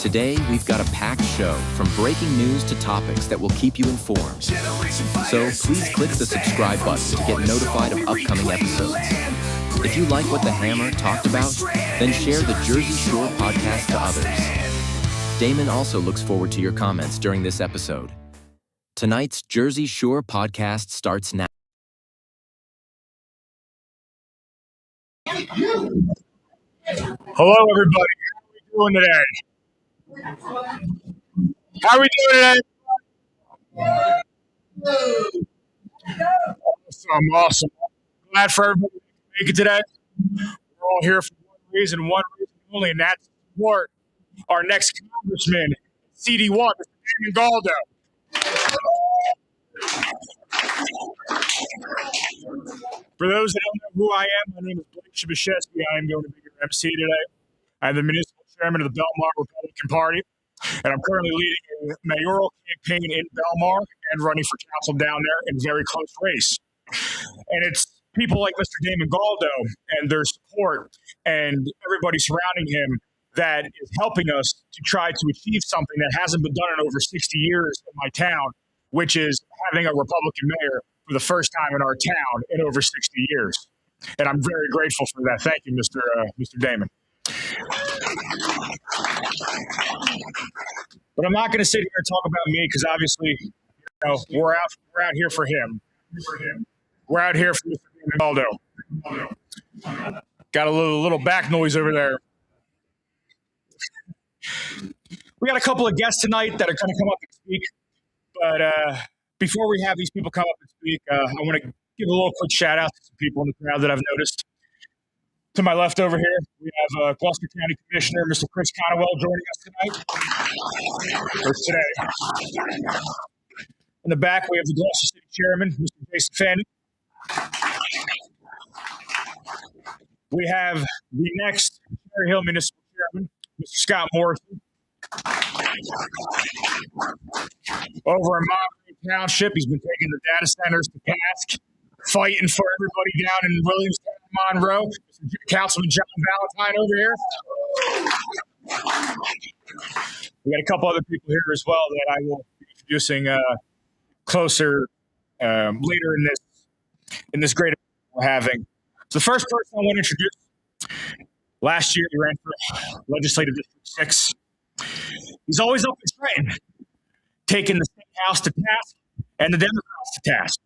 Today, we've got a packed show from breaking news to topics that will keep you informed. So please click the subscribe button to get notified of upcoming episodes. If you like what the Hammer talked about, then share the Jersey Shore podcast to others. Damon also looks forward to your comments during this episode. Tonight's Jersey Shore podcast starts now. Hello, everybody. How are we doing today? How are we doing today? Awesome. Glad for everybody to make it today. We're all here for one reason only, and that's to support our next congressman, CD1, Mr. Damon Galdo. For those that don't know who I am, my name is Blake Shabashevsky. I am going to be your MC today. I'm the municipal chairman of the Belmar Republican Party, and I'm currently leading a mayoral campaign in Belmar and running for council down there in a very close race. And it's people like Mr. Damon Galdo and their support and everybody surrounding him that is helping us to try to achieve something that hasn't been done in over 60 years in my town, which is having a Republican mayor for the first time in our town in over 60 years. And I'm very grateful for that. Thank you, Mr. Damon. But I'm not going to sit here and talk about me because obviously, we're out here for him. We're out here for Mr. Damon Galdo. Got a little back noise over there. We got a couple of guests tonight that are going to come up and speak. But before we have these people come up and speak, I want to give a little quick shout out to some people in the crowd that I've noticed. To my left over here, we have Gloucester County Commissioner, Mr. Chris Conwell, joining us tonight. Or today. In the back, we have the Gloucester City Chairman, Mr. Jason Fanning. We have the next Cherry Hill Municipal Chairman, Mr. Scott Morrison. Over in Monterey Township, he's been taking the data centers to task, fighting for everybody down in Williamstown, Monroe. Councilman John Valentine over here. We got a couple other people here as well that I will be introducing closer later in this great event we're having. So the first person I want to introduce, last year he ran for Legislative District 6. He's always up in Trenton, taking the State House to task and the Democrats to task.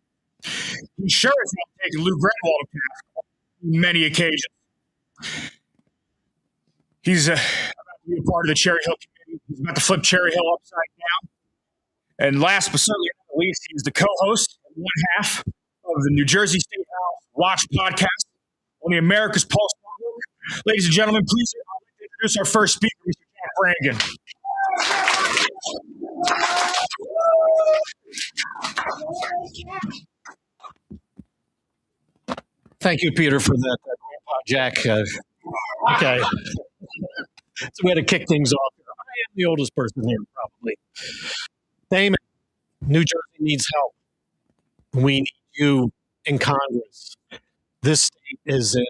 He sure is not taking Lou Grenwald to task on many occasions. He's about to be a part of the Cherry Hill committee. He's about to flip Cherry Hill upside down. And last but certainly not least, he's the co-host of one half of the New Jersey State House Watch podcast on the America's Pulse Network. Ladies and gentlemen, please introduce our first speaker, Mr. Jack Brannigan. Thank you, Peter, for that, Grandpa Jack. Okay. It's a way to kick things off. I am the oldest person here, probably. Damon, New Jersey needs help. We need you in Congress. This state is in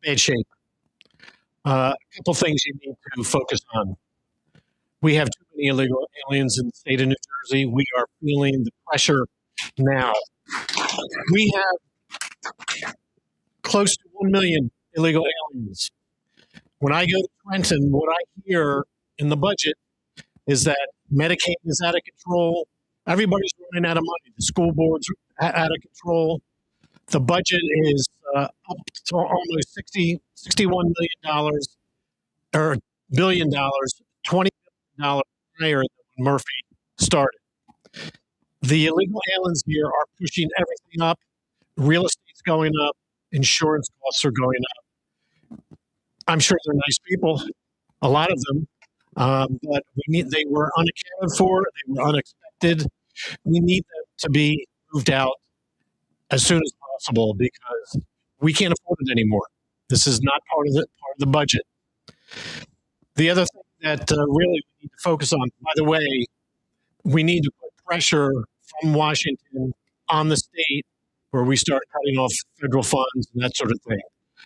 bad shape. A couple things you need to focus on. We have too many illegal aliens in the state of New Jersey. We are feeling the pressure now. We have close to 1 million illegal aliens. When I go to Trenton, what I hear in the budget is that Medicaid is out of control. Everybody's running out of money. The school board's out of control. The budget is up to almost $61 million or $billion, $20 billion higher than when Murphy started. The illegal aliens here are pushing everything up. Real estate's going up. Insurance costs are going up. I'm sure they're nice people, a lot of them, but they were unaccounted for. They were unexpected. We need them to be moved out as soon as possible because we can't afford it anymore. This is not part of the budget. The other thing that really we need to focus on, by the way, we need to put pressure from Washington on the state where we start cutting off federal funds and that sort of thing.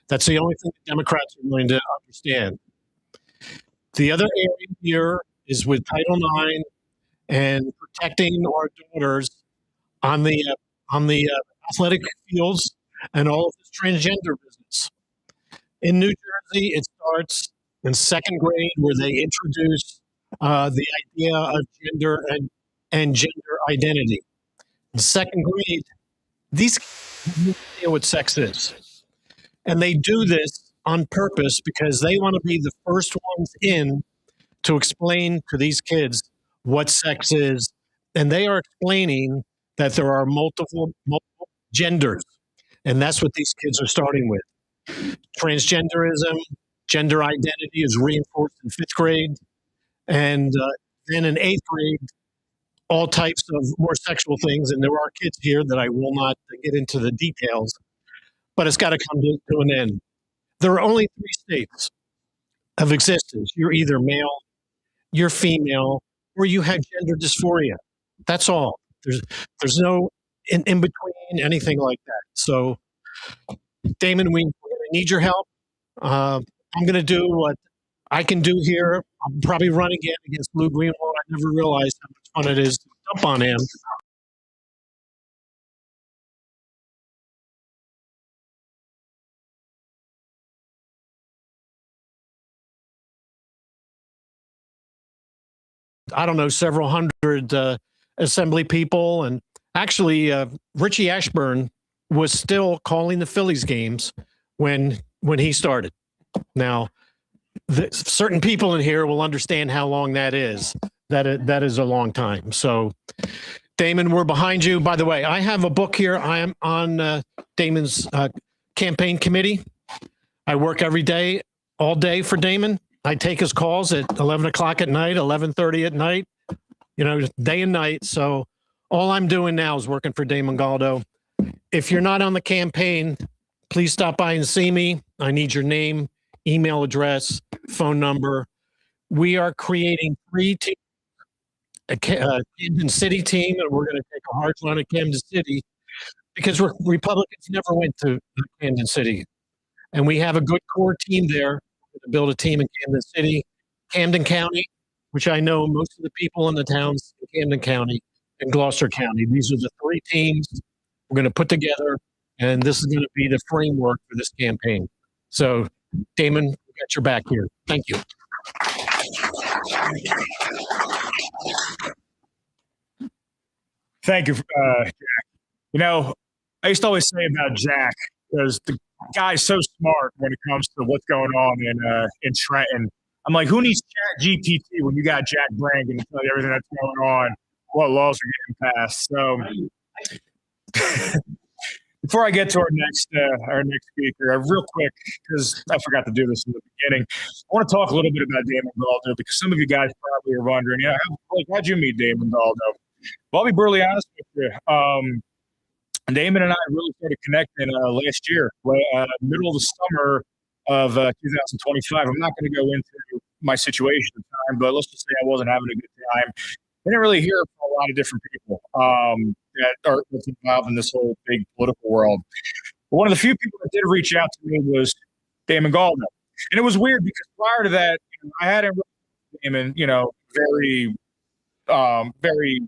That's the only thing the Democrats are willing to understand. The other area here is with Title IX and protecting our daughters on the athletic fields and all of this transgender business. In New Jersey, it starts in second grade where they introduce the idea of gender and gender identity. In second grade, these kids have no idea what sex is. And they do this on purpose because they want to be the first ones in to explain to these kids what sex is. And they are explaining that there are multiple genders. And that's what these kids are starting with. Transgenderism, gender identity is reinforced in fifth grade. And then in eighth grade, all types of more sexual things. And there are kids here that I will not get into the details, but it's got to come to an end. There are only 3 states of existence. You're either male, you're female, or you have gender dysphoria. That's all. There's no in between, anything like that. So, Damon, we need your help. I'm going to do what I can do here. I'll probably run again against Lou Greenwald. I never realized how much fun it is to dump on him. I don't know, several hundred assembly people. And actually, Richie Ashburn was still calling the Phillies games when he started. Now, certain people in here will understand how long that is. That is a long time. So, Damon, we're behind you. By the way, I have a book here. I am on Damon's campaign committee. I work every day, all day for Damon. I take his calls at 11 o'clock at night, 11:30 at night, day and night. So all I'm doing now is working for Damon Galdo. If you're not on the campaign, please stop by and see me. I need your name, email address, phone number. We are creating 3 teams, a Camden City team, and we're going to take a hard run at Camden City because Republicans never went to Camden City. And we have a good core team there to build a team in Camden City, Camden County, which I know most of the people in the towns in Camden County and Gloucester County. These are the 3 teams we're going to put together, and this is going to be the framework for this campaign. So, Damon, we got your back here. Thank you. Thank you, Jack. I used to always say about Jack, because the guy's so smart when it comes to what's going on in Trenton. I'm like, who needs Chat GPT when you got Jack Brangan to tell you everything that's going on, what laws are getting passed? So before I get to our next speaker, real quick, because I forgot to do this in the beginning, I want to talk a little bit about Damon Galdo, because some of you guys probably are wondering, how'd you meet Damon Galdo? Well, I'll be brutally honest with you. Damon and I really started connecting last year, middle of the summer of 2025. I'm not going to go into my situation at the time, but let's just say I wasn't having a good time. I didn't really hear from a lot of different people that's involved in this whole big political world. But one of the few people that did reach out to me was Damon Galdo. And it was weird because prior to that, I hadn't really Damon, very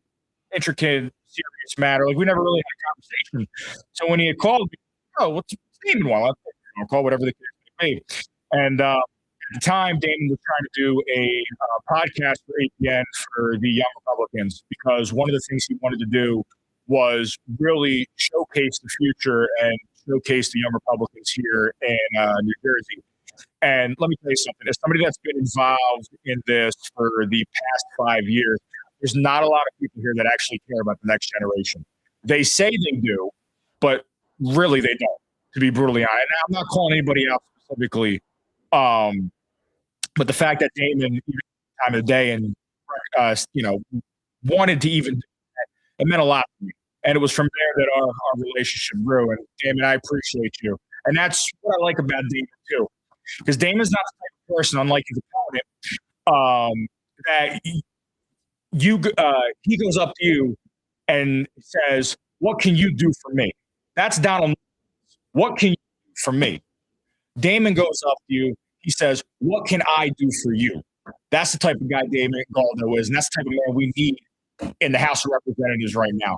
intricate, serious matter. Like, we never really had a conversation. So when he had called me, what's Damon want? I'll call whatever the case may be. And at the time, Damon was trying to do a podcast for APN for the Young Republicans, because one of the things he wanted to do was really showcase the future and showcase the Young Republicans here in New Jersey. And let me tell you something. As somebody that's been involved in this for the past 5 years, there's not a lot of people here that actually care about the next generation. They say they do, but really they don't, to be brutally honest. And I'm not calling anybody out specifically, but the fact that Damon, even time of the day, and wanted to even do that, it meant a lot to me. And it was from there that our relationship grew. And Damon, I appreciate you. And that's what I like about Damon too, because Damon's not the type of person, unlike his opponent, that he goes up to you and says, "What can you do for me?" That's Donald. What can you do for me? Damon goes up to you. He says, "What can I do for you?" That's the type of guy Damon Galdo is, and that's the type of man we need in the House of Representatives right now.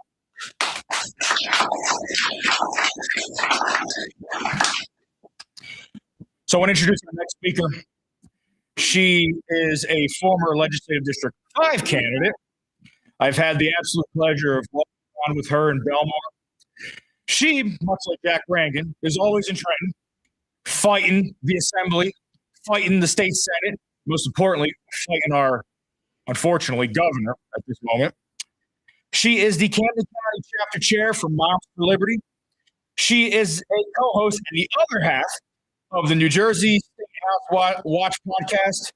So I want to introduce our next speaker. She is a former Legislative District 5 candidate. I've had the absolute pleasure of walking on with her in Belmar. She, much like Jack Rangan, is always in Trenton, fighting the Assembly, fighting the state Senate, most importantly, fighting our, unfortunately, governor at this moment. She is the Camden County Chapter Chair for Moms for Liberty. She is a co-host in the other half of the New Jersey State House Watch podcast.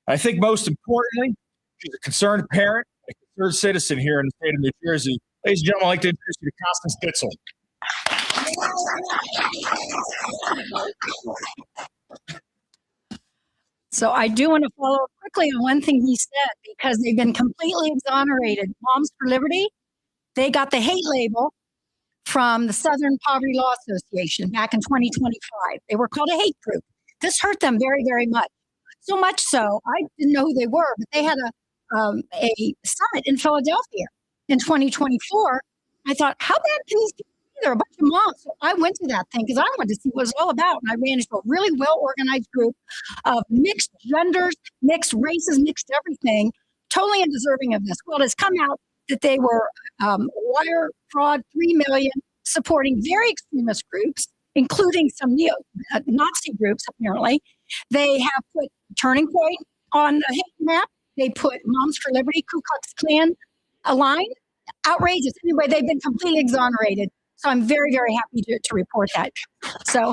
I think most importantly, she's a concerned parent, a concerned citizen here in the state of New Jersey. Ladies and gentlemen, I'd like to introduce you to Constance Ditzel. So I do want to follow up quickly on one thing he said, because they've been completely exonerated. Moms for Liberty, they got the hate label from the Southern Poverty Law Association back in 2025. They were called a hate group. This hurt them very, very much. So much so, I didn't know who they were, but they had a summit in Philadelphia in 2024. I thought, how bad can these people be? They're a bunch of moms. So I went to that thing because I wanted to see what it was all about. And I ran into a really well-organized group of mixed genders, mixed races, mixed everything, totally undeserving of this. Well, it's come out that they were wire fraud, 3 million, supporting very extremist groups, including some neo-Nazi groups, apparently. They have put Turning Point on the hate map. They put Moms for Liberty, Ku Klux Klan aligned. Outrageous. Anyway, they've been completely exonerated. So I'm very, very happy to report that. But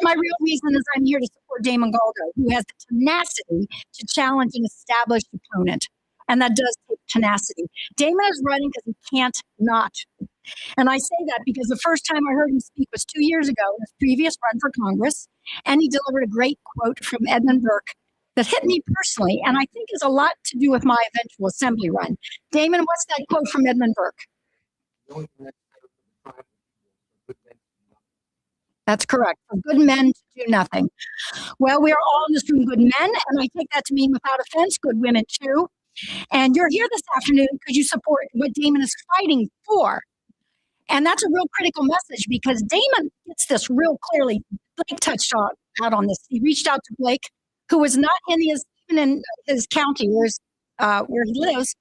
my real reason is I'm here to support Damon Galdo, who has the tenacity to challenge an established opponent. And that does take tenacity. Damon is running because he can't not. And I say that because the first time I heard him speak was 2 years ago in his previous run for Congress. And he delivered a great quote from Edmund Burke that hit me personally, and I think has a lot to do with my eventual assembly run. Damon, what's that quote from Edmund Burke? That's correct. For good men to do nothing. Well, we are all in this room good men, and I take that to mean, without offense, good women too. And you're here this afternoon because you support what Damon is fighting for. And that's a real critical message, because Damon gets this real clearly. Blake touched out on this. He reached out to Blake, who was not even in his county where he lives.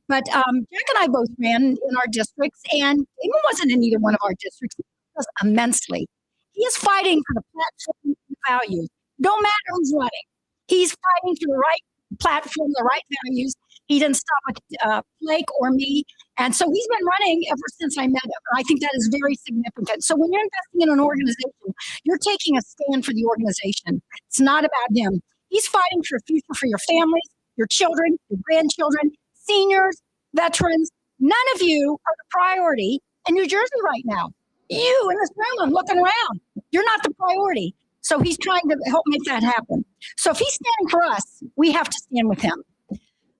But Jack and I both ran in our districts, and Damon wasn't in either one of our districts. He was immensely. He is fighting for the platform values. No matter who's running, he's fighting for the right platform, the right values. He didn't stop with Blake or me. And so he's been running ever since I met him. I think that is very significant. So when you're investing in an organization, you're taking a stand for the organization. It's not about him. He's fighting for a future for your families, your children, your grandchildren, seniors, veterans. None of you are the priority in New Jersey right now. You in this room, I'm looking around. You're not the priority. So he's trying to help make that happen. So if he's standing for us, we have to stand with him.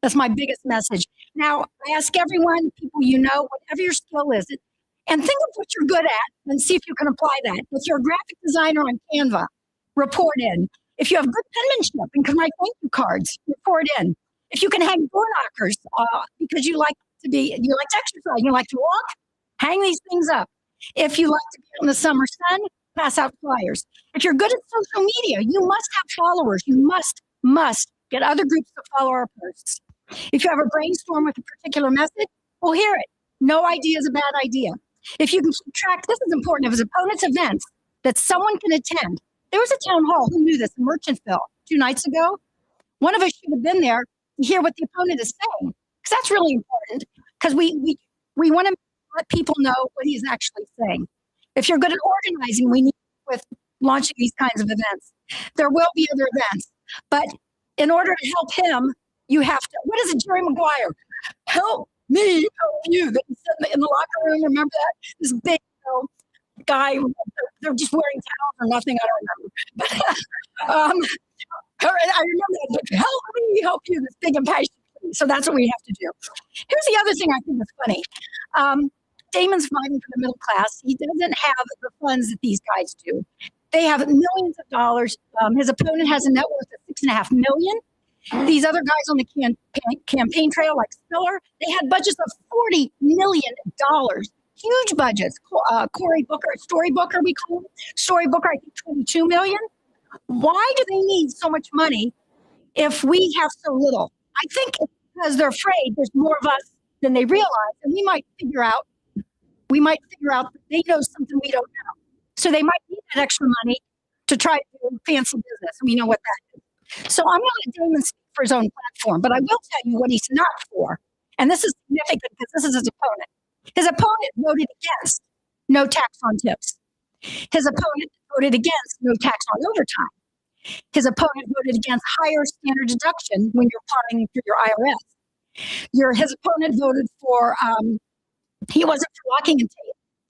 That's my biggest message. Now, I ask everyone, people you know, whatever your skill is, and think of what you're good at and see if you can apply that. If you're a graphic designer on Canva, report in. If you have good penmanship and can write thank you cards, report in. If you can hang door knockers because you like to exercise, you like to walk, hang these things up. If you like to be out in the summer sun, pass out flyers. If you're good at social media, you must have followers. You must get other groups to follow our posts. If you have a brainstorm with a particular message, we'll hear it. No idea is a bad idea. If you can keep track, this is important, of his opponent's events that someone can attend. There was a town hall, who knew this, in Merchantville 2 nights ago. One of us should have been there to hear what the opponent is saying, because that's really important, because we want to let people know what he's actually saying. If you're good at organizing, we need with launching these kinds of events. There will be other events, but in order to help him, you have to, what is it, Jerry Maguire? Help me, help you. That he said in the locker room, remember that? This big guy, they're just wearing towels or nothing, I don't remember. But I remember that, help me, help you, this big impassioned. So that's what we have to do. Here's the other thing I think is funny. Damon's fighting for the middle class. He doesn't have the funds that these guys do. They have millions of dollars. His opponent has a net worth of $6.5 million. These other guys on the campaign trail, like Spiller, they had budgets of $40 million. Huge budgets. Cory Booker, Story Booker, we call him. Story Booker, I think $22 million. Why do they need so much money if we have so little? I think it's because they're afraid there's more of us than they realize, and we might figure out that they know something we don't know. So they might need that extra money to try to do fancy business. We know what that is. So I'm going to let Damon speak for his own platform, but I will tell you what he's not for. And this is significant because this is his opponent. His opponent voted against no tax on tips. His opponent voted against no tax on overtime. His opponent voted against higher standard deduction when you're applying through your IRS. His opponent voted for, he wasn't for locking in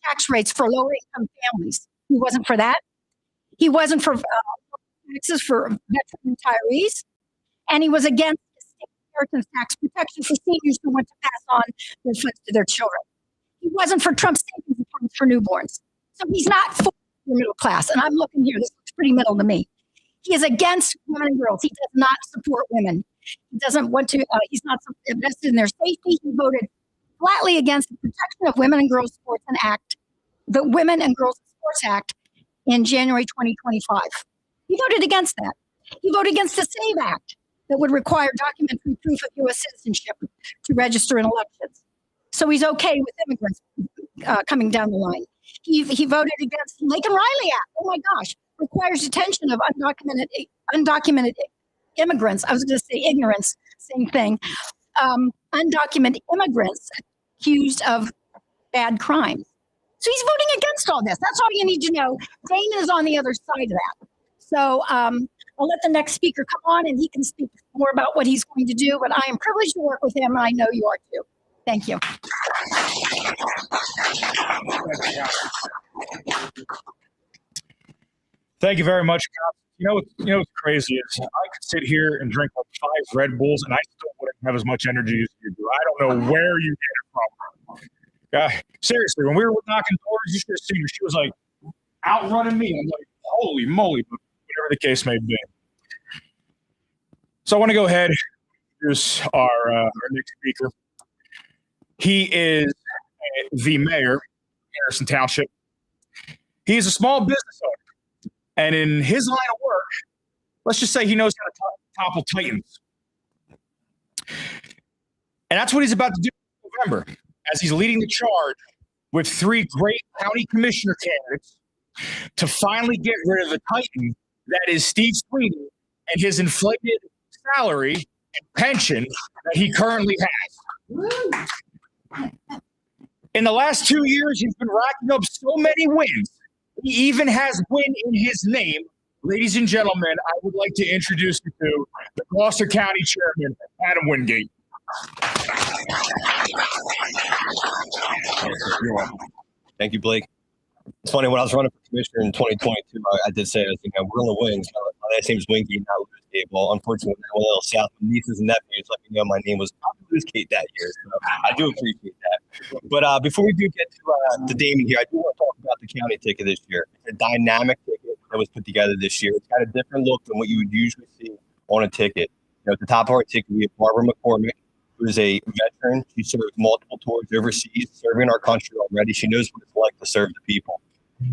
tax rates for lower income families. He wasn't for that. He wasn't for taxes for veteran retirees. And he was against the state inheritance tax protection for seniors who want to pass on their funds to their children. He wasn't for Trump's savings accounts for newborns. So he's not for the middle class. And I'm looking here, this looks pretty middle to me. He is against women and girls. He does not support women. He doesn't want to, he's not invested in their safety. He voted flatly against the Protection of Women and Girls Sports Act, the Women and Girls Sports Act in January 2025. He voted against that. He voted against the SAVE Act that would require documentary proof of U.S. citizenship to register in elections. So he's okay with immigrants coming down the line. He voted against Lincoln Riley Act. Oh my gosh, requires detention of undocumented immigrants. I was going to say ignorance, same thing. Undocumented immigrants accused of bad crimes. So he's voting against all this. That's all you need to know. Damon is on the other side of that. So I'll let the next speaker come on and he can speak more about what he's going to do. But I am privileged to work with him, and I know you are too. Thank you. Thank you very much, Kyle. You know what's crazy is I could sit here and drink like 5 Red Bulls and I still wouldn't have as much energy as you do. I don't know where you get it from. Seriously, when we were knocking doors, you should have seen her. She was like outrunning me. I'm like, holy moly, but whatever the case may be. So I want to go ahead and introduce our next speaker. He is the mayor of Harrison Township. He is a small business owner. And in his line of work, let's just say he knows how to topple titans. And that's what he's about to do in November, as he's leading the charge with 3 great county commissioner candidates to finally get rid of the titan that is Steve Sweeney and his inflated salary and pension that he currently has. In the last 2 years, he's been racking up so many wins. He even has win in his name. Ladies and gentlemen, I would like to introduce you to the Gloucester County Chairman, Adam Wingate. You're welcome. Thank you, Blake. It's funny, when I was running for commissioner in 2022, I did say, we're on the wings. My last name is Wingate, not Lewis Gate. Well, unfortunately, I went a little south. My nieces and nephews let me know my name was Lewis Gate that year. So I do appreciate that. But before we do get to Damon here, I do want to talk about the county ticket this year. It's a dynamic ticket that was put together this year. It's got a different look than what you would usually see on a ticket. At the top of our ticket, we have Barbara McCormick, who is a veteran. She served multiple tours overseas, serving our country already. She knows what it's like to serve the people.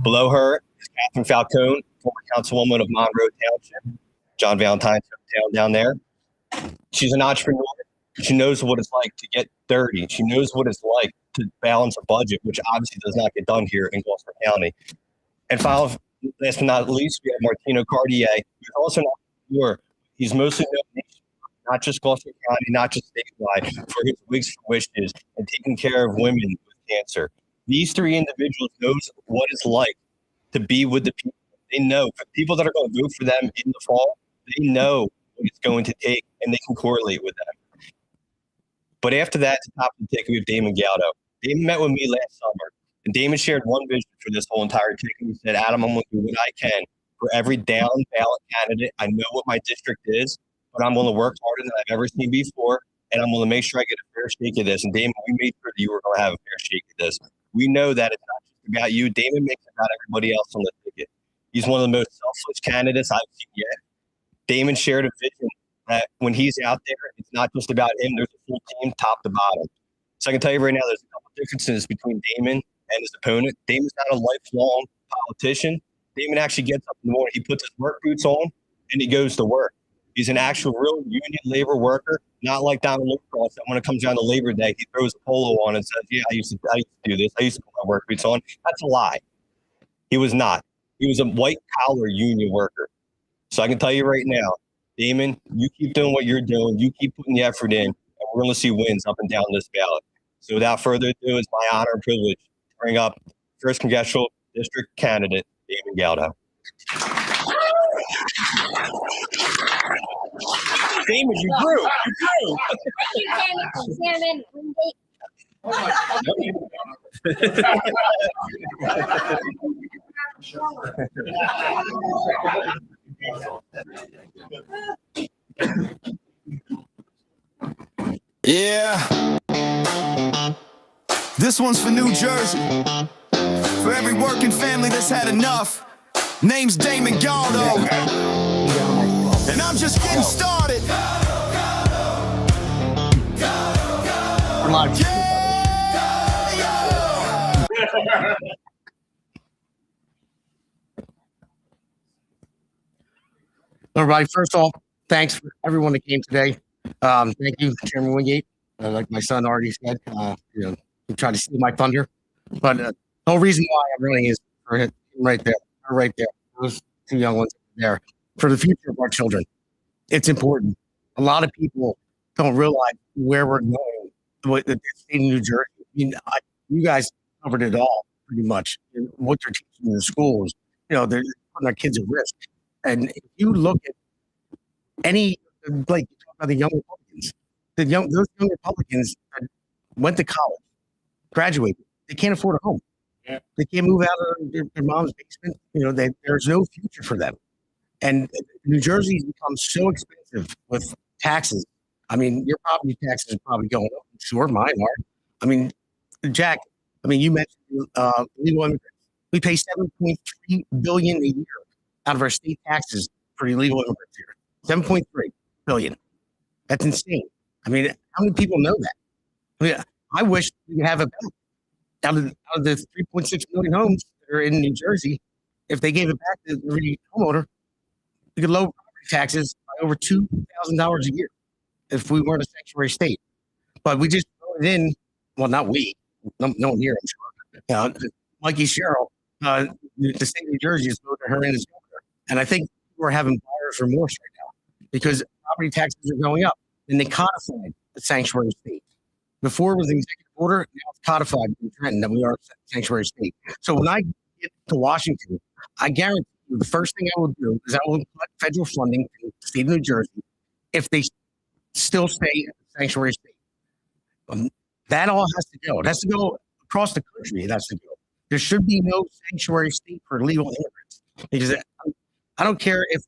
Below her is Catherine Falcone, former councilwoman of Monroe Township, John Valentine's hometown down there. She's an entrepreneur. She knows what it's like to get dirty. She knows what it's like to balance a budget, which obviously does not get done here in Gloucester County. And finally, last but not least, we have Martino Cartier, who's also an entrepreneur. He's mostly known not just Gloucester County, not just statewide, for his Wigs for Wishes and taking care of women with cancer. These 3 individuals knows what it's like to be with the people. They know, for people that are going to vote for them in the fall, they know what it's going to take, and they can correlate with them. But after that, to top of the ticket, we have Damon Galdo. Damon met with me last summer, and Damon shared one vision for this whole entire ticket. He said, Adam, I'm going to do what I can for every down ballot candidate. I know what my district is, but I'm going to work harder than I've ever seen before, and I'm going to make sure I get a fair shake of this. And Damon, we made sure that you were going to have a fair shake of this. We know that it's not just about you. Damon makes it about everybody else on the ticket. He's one of the most selfless candidates I've seen yet. Damon shared a vision that when he's out there, it's not just about him. There's a full team, top to bottom. So I can tell you right now, there's a couple differences between Damon and his opponent. Damon's not a lifelong politician. Damon actually gets up in the morning. He puts his work boots on and he goes to work. He's an actual real union labor worker, not like Donald Norcross that when it comes down to Labor Day, he throws a polo on and says, yeah, I used to do this. I used to put my work boots on. That's a lie. He was not. He was a white-collar union worker. So I can tell you right now, Damon, you keep doing what you're doing. You keep putting the effort in, and we're going to see wins up and down this ballot. So without further ado, it's my honor and privilege to bring up first congressional district candidate, Damon Galdo. Damon, you grew. You Yeah. This one's for New Jersey. For every working family that's had enough. Name's Damon Galdo. And I'm just getting started. Everybody, first off, thanks for everyone that came today. Thank you, Chairman Wingate. Like my son already said, he tried to steal my thunder. But the whole reason why I'm running is for him right there. Those two young ones there. For the future of our children. It's important. A lot of people don't realize where we're going with the state of New Jersey. I mean, you guys covered it all pretty much. And what they're teaching in the schools, they're putting our kids at risk. And if you look at any, like you talk about the young Republicans, those young Republicans that went to college, graduated, they can't afford a home. Yeah. They can't move out of their mom's basement. There's no future for them. And New Jersey's become so expensive with taxes. I mean, your property taxes are probably going up. I'm sure mine are. I mean, Jack, you mentioned illegal immigrants. We pay $7.3 billion a year out of our state taxes for illegal immigrants here. $7.3 billion. That's insane. I mean, how many people know that? I mean, I wish we could have a back out of the 3.6 million homes that are in New Jersey. If they gave it back to the homeowner, we could lower property taxes by over $2,000 a year if we weren't a sanctuary state. But we just voted in, well, not we, no one here, I'm sure. Mikey Sherrill, the state of New Jersey has voted her in as governor. And I think we're having buyer's remorse right now because property taxes are going up. And they codified the sanctuary state. Before it was an executive order, now it's codified in Trenton that we are a sanctuary state. So when I get to Washington, I guarantee you the first thing I will do is I will cut federal funding to the state of New Jersey if they still stay at the sanctuary state. That all has to go. It has to go across the country. It has to go. There should be no sanctuary state for illegal immigrants because I don't care if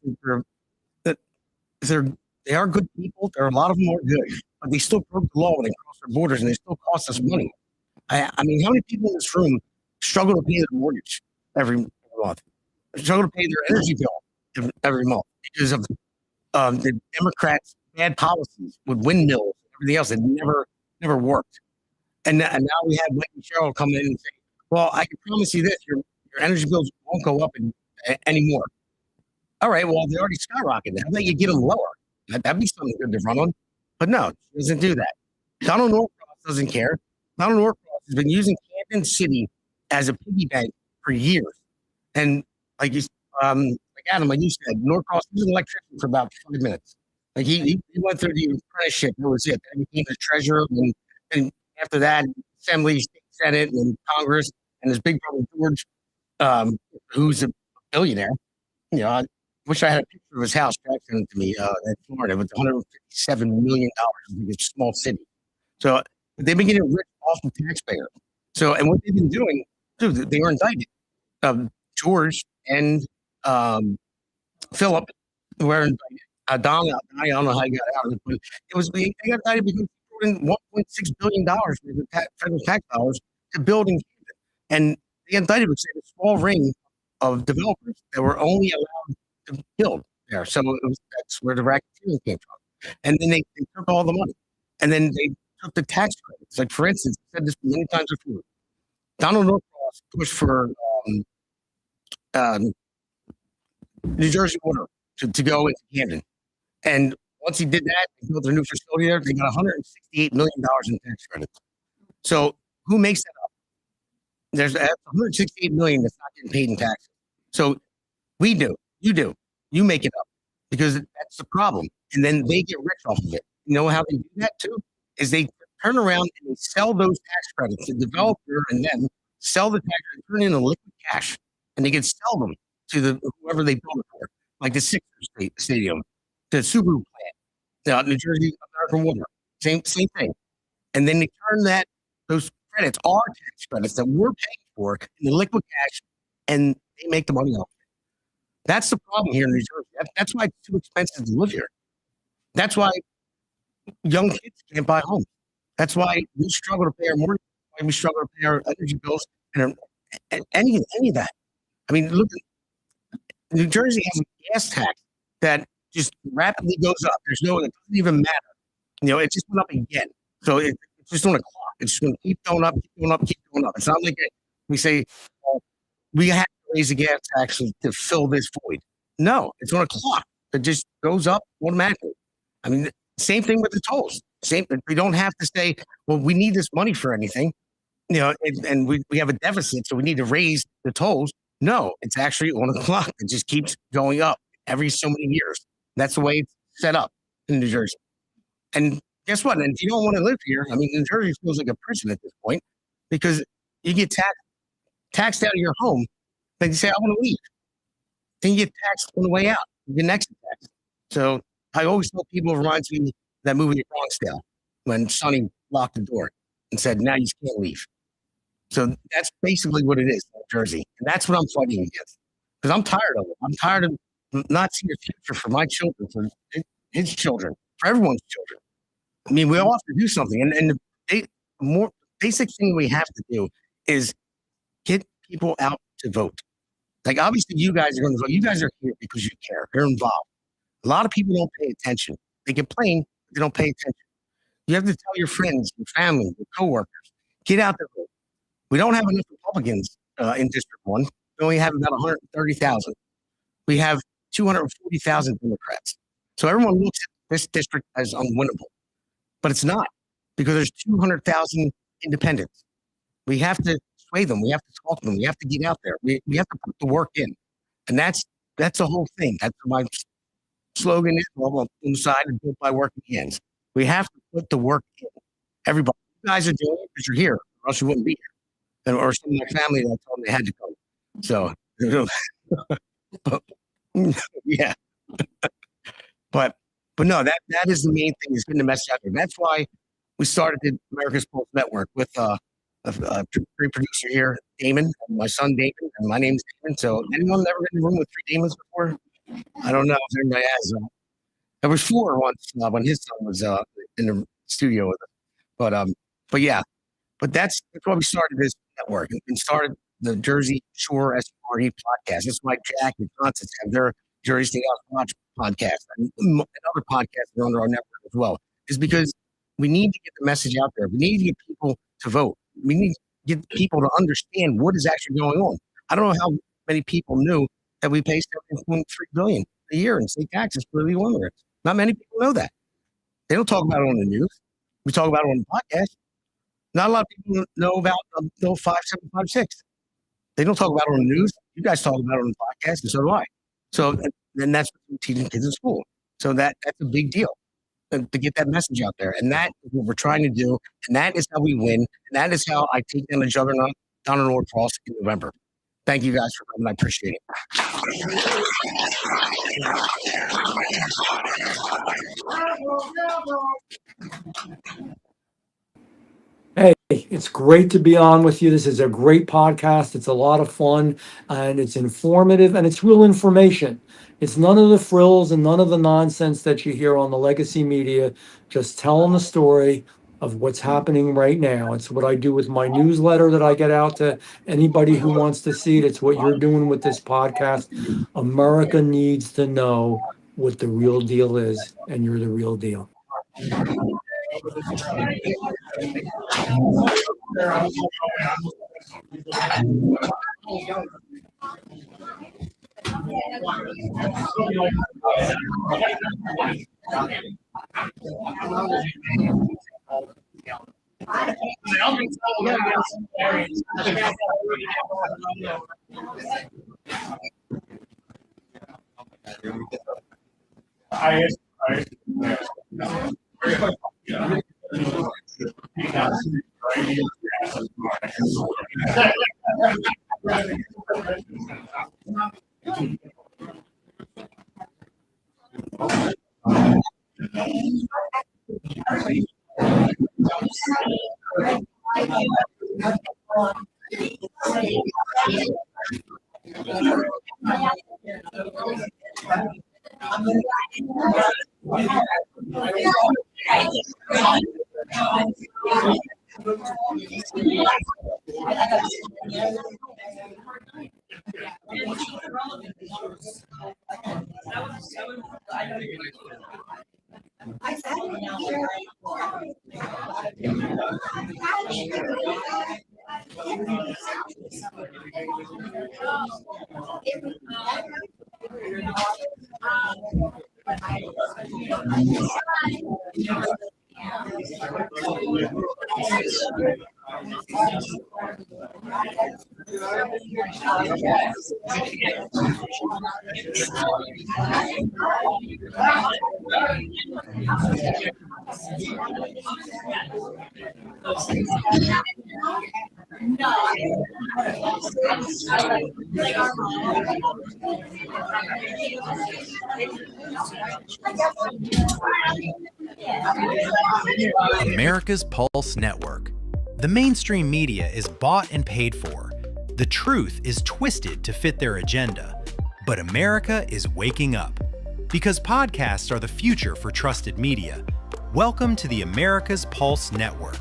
they are good people. There are a lot of them are good, but they still broke the law when they crossed our borders, and they still cost us money. I mean, how many people in this room struggle to pay their mortgage every month? Struggle to pay their energy bill every month because of the Democrats' bad policies with windmills and everything else that never worked. And now we have Mikey Sherrill come in and say, "Well, I can promise you this: your energy bills won't go up anymore." All right, well, they already skyrocketed. How about you get them lower? That'd be something good to run on. But no, she doesn't do that. Donald Norcross doesn't care. Donald Norcross has been using Camden City as a piggy bank for years. And like Adam, like you said, Norcross was an electrician for about 5 minutes. Like he went through the apprenticeship. That was it. Then he became the treasurer. And after that, Assembly, State Senate, and Congress, and his big brother George, who's a billionaire. I wish I had a picture of his house. Jack sent it to me in Florida with $157 million. It's a small city. So they've been getting rich off the taxpayer. So, and what they've been doing, too, they were indicted. George and Philip were indicted. Don, I don't know how he got out of it, but they got indicted because they put in $1.6 billion for the federal tax dollars to build in Camden. And they indicted because they had a small ring of developers that were only allowed to build there. So that's where the racketeering came from. And then they took all the money, and then they took the tax credits. Like, for instance, I said this many times before, Donald Norcross pushed for um, New Jersey Water to go into Camden. And once he did that, they built a new facility there. They got $168 million in tax credits. So who makes that up? There's $168 million that's not getting paid in taxes. So we do, you make it up, because that's the problem. And then they get rich off of it. You know how they do that too? Is they turn around and they sell those tax credits. The developer and them sell the tax credits, turn into liquid cash, and they can sell them to whoever they build it for, like the Sixers Stadium, the Subaru plant, New Jersey American Water, same thing. And then they turn those credits, our tax credits that we're paying for, into liquid cash, and they make the money off it. That's the problem here in New Jersey. That's why it's too expensive to live here. That's why young kids can't buy homes. That's why we struggle to pay our mortgage. Why we struggle to pay our energy bills and any of that. I mean, look, New Jersey has a gas tax that just rapidly goes up. It doesn't even matter. You know, it just went up again. So it's just on a clock. It's just going to keep going up, keep going up, keep going up. It's not like we say, we have to raise the gas tax to fill this void. No, it's on a clock. It just goes up automatically. I mean, same thing with the tolls. We don't have to say, well, we need this money for anything, you know, and we have a deficit, so we need to raise the tolls. No, it's actually on a clock. It just keeps going up every so many years. That's the way it's set up in New Jersey. And guess what? And if you don't want to live here, I mean, New Jersey feels like a prison at this point, because you get taxed out of your home, then you say, I want to leave. Then you get taxed on the way out. You get an exit tax. So I always tell people, it reminds me of that movie Bronxdale, when Sonny locked the door and said, now you can't leave. So that's basically what it is in New Jersey. And that's what I'm fighting against, because I'm tired of it. I'm tired of not seeing a future for my children, for his children, for everyone's children. I mean, we all have to do something. And the more basic thing we have to do is get people out to vote. Like, obviously, you guys are going to vote. You guys are here because you care. You're involved. A lot of people don't pay attention. They complain, but they don't pay attention. You have to tell your friends, your family, your coworkers, get out there. Vote. We don't have enough Republicans in District 1. We only have about 130,000. We have 240,000 Democrats. So everyone looks at this district as unwinnable. But it's not, because there's 200,000 independents. We have to sway them. We have to talk to them. We have to get out there. We have to put the work in. And that's the whole thing. That's my slogan is, on the side and built by working hands. We have to put the work in. Everybody, you guys are doing it because you're here, or else you wouldn't be here. Or some of my family that told me they had to come. So, yeah. But no, that is the main thing, is getting the message out there. That's why we started the America's Pulse Network with a great producer here, Damon, and my son Damon, and my name's Damon. So anyone ever been in a room with 3 Damons before? I don't know if anybody has. There was 4 once when his son was in the studio with us. But yeah, but that's why we started this network and started the Jersey Shore SRE podcast. That's why Jack and Constance have their Jersey State House Watch podcast and other podcasts that are under our network as well. Is because we need to get the message out there. We need to get people to vote. We need to get people to understand what is actually going on. I don't know how many people knew that we pay $7.3 billion a year in state taxes for the immigrants. Not many people know that. They don't talk about it on the news. We talk about it on the podcast. Not a lot of people know about Bill 5756. They don't talk about it on the news. You guys talk about it on the podcast, and so do I. So then that's what we're teaching kids in school. So that's a big deal, to get that message out there. And that is what we're trying to do. And that is how we win. And that is how I take down the juggernaut down in Norcross in November. Thank you guys for coming. I appreciate it. Hey, it's great to be on with you. This is a great podcast. It's a lot of fun, and it's informative, and it's real information. It's none of the frills and none of the nonsense that you hear on the legacy media. Just telling the story, of what's happening right now. It's what I do with my newsletter that I get out to anybody who wants to see it. It's what you're doing with this podcast. America needs to know what the real deal is, and you're the real deal. America's Pulse Network. The mainstream media is bought and paid for. The truth is twisted to fit their agenda. But America is waking up. Because podcasts are the future for trusted media. Welcome to the America's Pulse Network.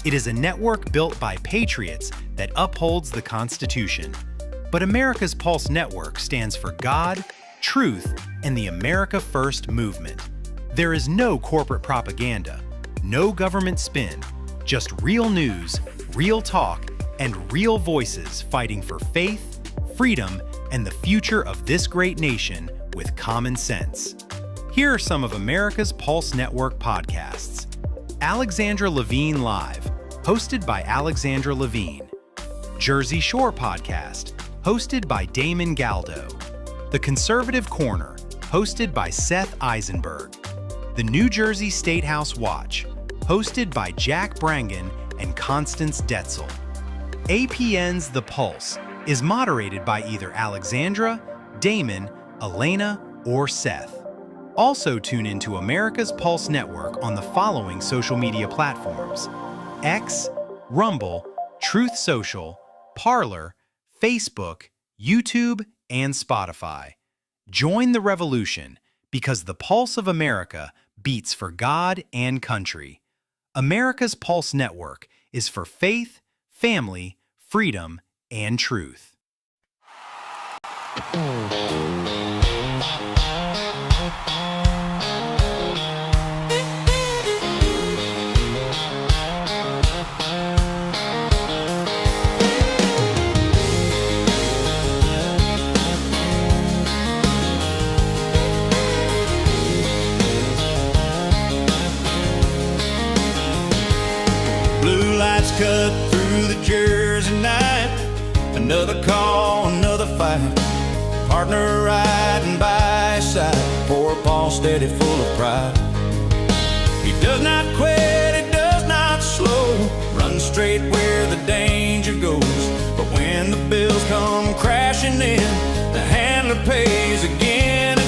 It is a network built by patriots that upholds the Constitution. But America's Pulse Network stands for God, truth, and the America First movement. There is no corporate propaganda, no government spin, just real news, real talk, and real voices fighting for faith, freedom, and the future of this great nation with common sense. Here are some of America's Pulse Network podcasts. Alexandra Levine Live, hosted by Alexandra Levine. Jersey Shore Podcast, hosted by Damon Galdo. The Conservative Corner, hosted by Seth Eisenberg. The New Jersey State House Watch, hosted by Jack Brangen and Constance Detzel. APN's The Pulse is moderated by either Alexandra, Damon, Elena, or Seth. Also tune into America's Pulse Network on the following social media platforms: X, Rumble, Truth Social, Parler, Facebook, YouTube, and Spotify. Join the revolution, because the pulse of America beats for God and country. America's Pulse Network is for faith, family, freedom, and truth. Blue lights cut through the Jersey night. Another call, another fight. Partner riding by his side. Poor Paul steady, full of pride. He does not quit, he does not slow. Runs straight where the danger goes. But when the bills come crashing in, the handler pays again.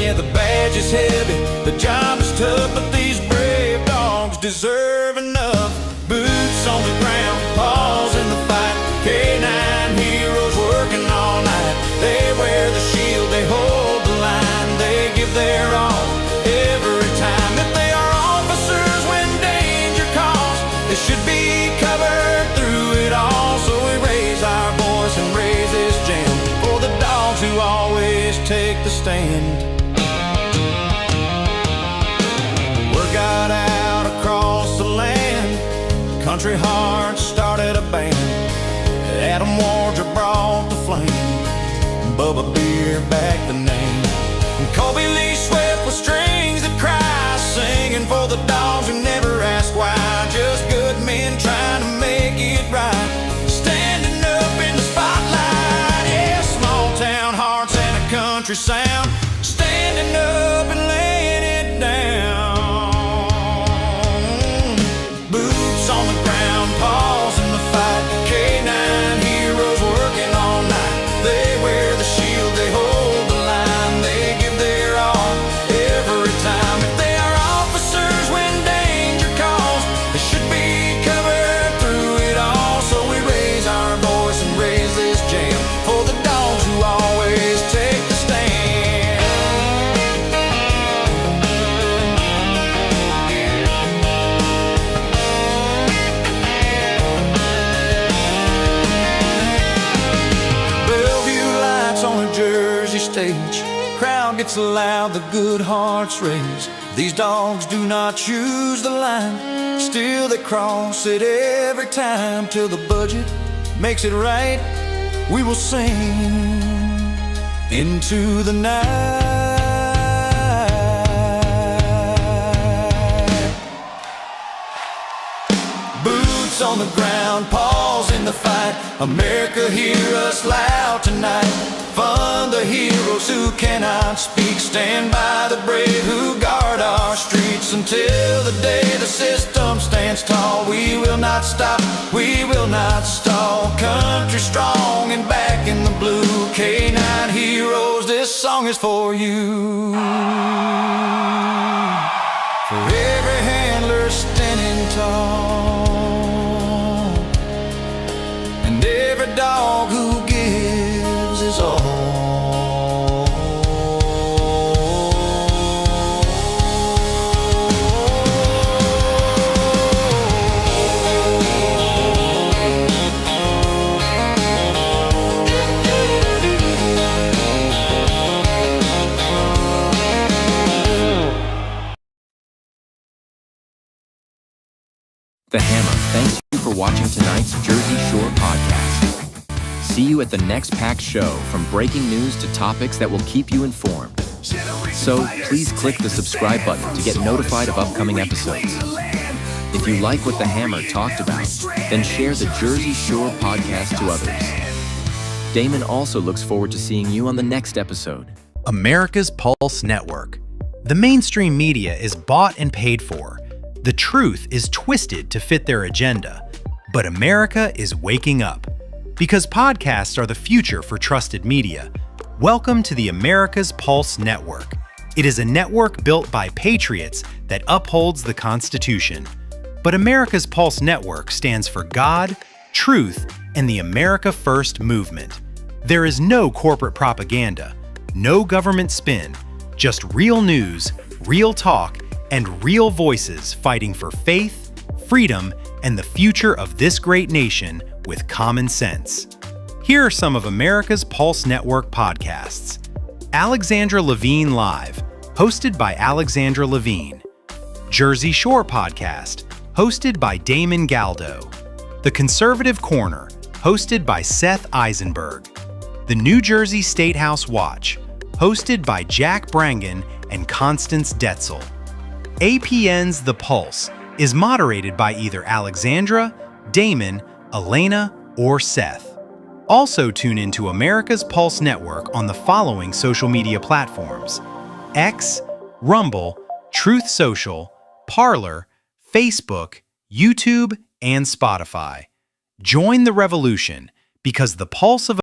Yeah, the badge is heavy, the job is tough, but these brave dogs deserve enough. Boots on the ground, paws in the fight. K9 heroes working all night. They wear the shield, they hold the line. They give their all every time. If they are officers when danger calls, country hearts started a band. Adam Wardrop brought the flame. Bubba Beer back the name. And Colby Lee Swift with strings that cry, singing for the dogs who never ask why. Just good men trying to make it right, standing up in the spotlight. Yeah, small town hearts and a country sound, standing up and laying it down. Boots on the ground, paws in the fight. K9 heroes working all night. They wear the shield, they hold the line, they give their all every time. If they are officers when danger calls, they should be covered through it all. So we raise our voice and raise this jam for the dogs who always take the stand. Bellevue lights on a Jersey stage, crowd gets loud, the good hearts raise. These dogs do not choose the line, still they cross it every time. Till the budget makes it right, we will sing into the night. Boots on the ground, paws in the fight. America, hear us loud tonight. Fund the heroes who cannot speak. Stand by the brave who guard our streets until the day the system stands tall. We will not stop, we will not stall. Country strong and back in the blue. K9 heroes, this song is for you. For every handler standing tall, and every dog who gives his all. The Hammer thanks you for watching tonight's Jersey Shore podcast. See you at the next packed show, from breaking news to topics that will keep you informed. So please click the subscribe button to get notified of upcoming episodes. If you like what the Hammer talked about, then share the Jersey Shore podcast to others. Damon also looks forward to seeing you on the next episode. America's Pulse Network. The mainstream media is bought and paid for. The truth is twisted to fit their agenda. But America is waking up. Because podcasts are the future for trusted media. Welcome to the America's Pulse Network. It is a network built by patriots that upholds the Constitution. But America's Pulse Network stands for God, truth, and the America First movement. There is no corporate propaganda, no government spin, just real news, real talk, and real voices fighting for faith, freedom, and the future of this great nation with common sense. Here are some of America's Pulse Network podcasts. Alexandra Levine Live, hosted by Alexandra Levine. Jersey Shore Podcast, hosted by Damon Galdo. The Conservative Corner, hosted by Seth Eisenberg. The New Jersey State House Watch, hosted by Jack Brangan and Constance Detzel. APN's The Pulse is moderated by either Alexandra, Damon, Elena, or Seth. Also tune into America's Pulse Network on the following social media platforms: X, Rumble, Truth Social, Parler, Facebook, YouTube, and Spotify. Join the revolution, because the pulse of